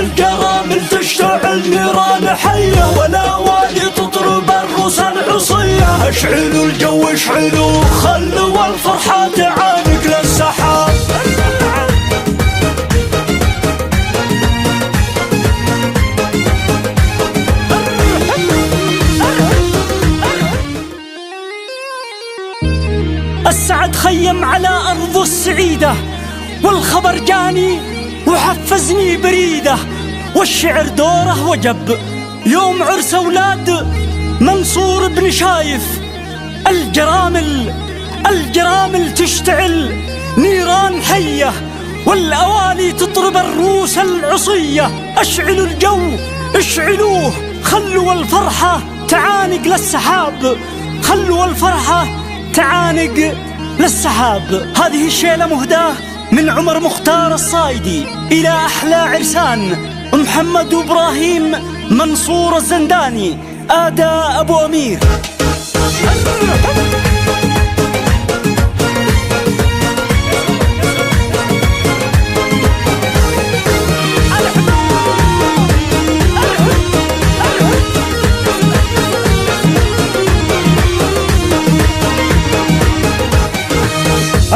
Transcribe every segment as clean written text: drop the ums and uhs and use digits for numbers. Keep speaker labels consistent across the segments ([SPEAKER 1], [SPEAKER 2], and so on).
[SPEAKER 1] الجرامل تشتعل نيران حية، والأواني تطرب الروس العصية. اشعلوا الجو اشعلوا، خلوا الفرحة تعانق للسحاب. السعد خيم على أرض السعيدة، والخبر جاني وحفزني بريدة، والشعر دوره وجب يوم عرس أولاد منصور بن شايف. الجرامل تشتعل نيران حية، والأواني تطرب الروس العصية. اشعلوا الجو اشعلوه، خلوا الفرحة تعانق للسحاب، خلوا الفرحة تعانق للسحاب. هذه الشيلة مهداة من عمر مختار الصايدي إلى أحلى عرسان محمد وإبراهيم منصور الزنداني، آداء أبو أمير.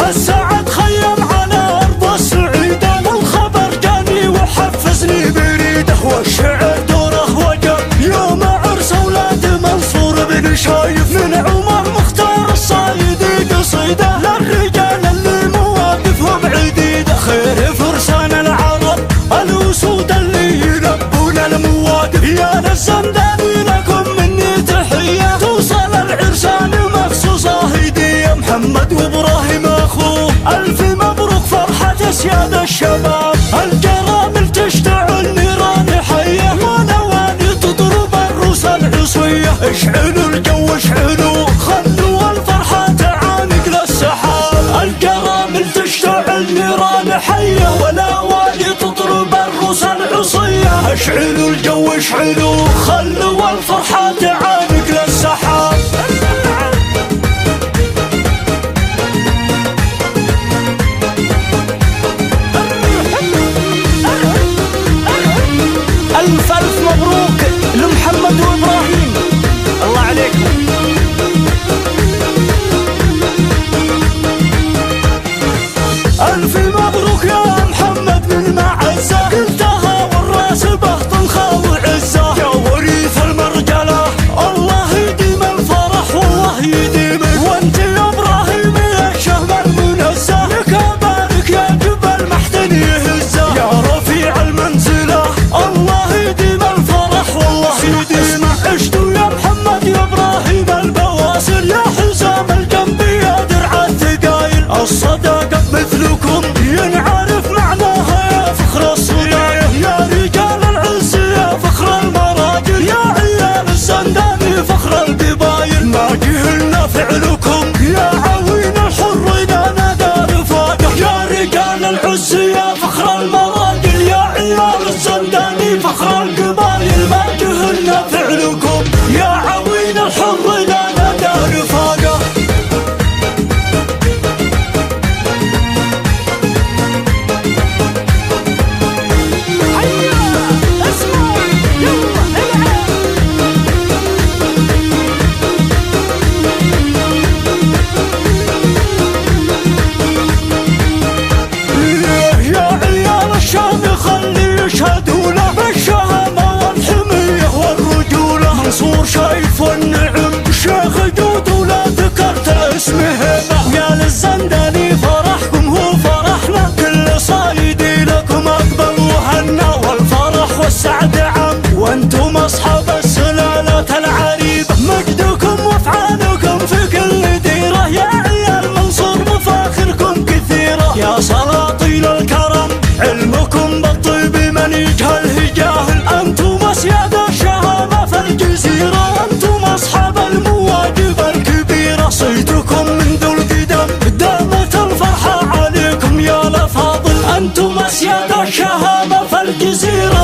[SPEAKER 1] السعد خيم على أرض السعيدة، والخبر جاني وحفزني بريده، والشعر دوره وجب يوم عرس أولاد منصور بن شايف. من عمر مختار الصايدي قصيدة للرجال اللي مواقفهم عديدة، خير فرسان العرب الأسود اللي يلبون المواقف. يا للزنداني لكم مني تحية، توصل العرسان مخصوصة هدية. محمد وإبراهيم أخوه ألف مبروك فرحة سياد الشباب. الجرامل تشتعل نيران حية، والأواني تضرب الروس العصية. اشعلوا الجو اشعلوا، خلوا الفرحة تعانق للسحاب. الجرامل تشتعل نيران حية، والأواني تضرب الروس العصية. اشعلوا الجو اشعلوا، خلوا الفرحة تعانق للسحاب. ألف مبروك لمحمد وإبراهيم، الله عليكم. ألف مبروك يا محمد من معزة، قلتها والراس بهطن خاوي عزة. يا وريث المرجلة الله يديم الفرح والله يديمك، وانت يا إبراهيم يا الشهم المنزه. لك أبارك يا جبل محتن يهزه، يا رفيع المنزلة الله يديم الفرح والله يديمك. عشتوا يا محمد يا إبراهيم البواسل، يا حزام الجنب يا درع الثقايل. الصداقة مثلكم ينعرف معناها يا فخر الصداقة، يا رجال العز يا فخر المراجل، يا عيال الزنداني فخر القبايل. ما جهلنا فعلكم يا عوين الحر إذا نادى رفاقه، يا رجال العز يا فخر المراجل، يا عيال الزنداني فخر القبايل. ما جهلنا فعلكم يا عوين الحر إذا نادى رفاقه. يا عيال الشام خلي يشهدوا له بالشهامة والحمية والرجولة. منصور شايف والنعم شيخ جود ولا ذكرت اسمه. يا للزنداني فرحكم هو فرحنا، كل صايدي لكم أقبل وهنا، والفرح والسعد عام وانتم أصحاب السلالة العريبة. مجدكم وافعالكم في كل ديرة، يا عيال منصور مفاخركم كثيرة. يا سلاطين الكرم علمكم بالطيب من يجهل جاهل، أنتم أسياد الشهامة في الجزيرة، أنتم أصحاب المواجب الكبيرة. صيتكم من ذو القدم دامت الفرحة عليكم يا الأفاضل، أنتم أسياد الشهامة في الجزيرة.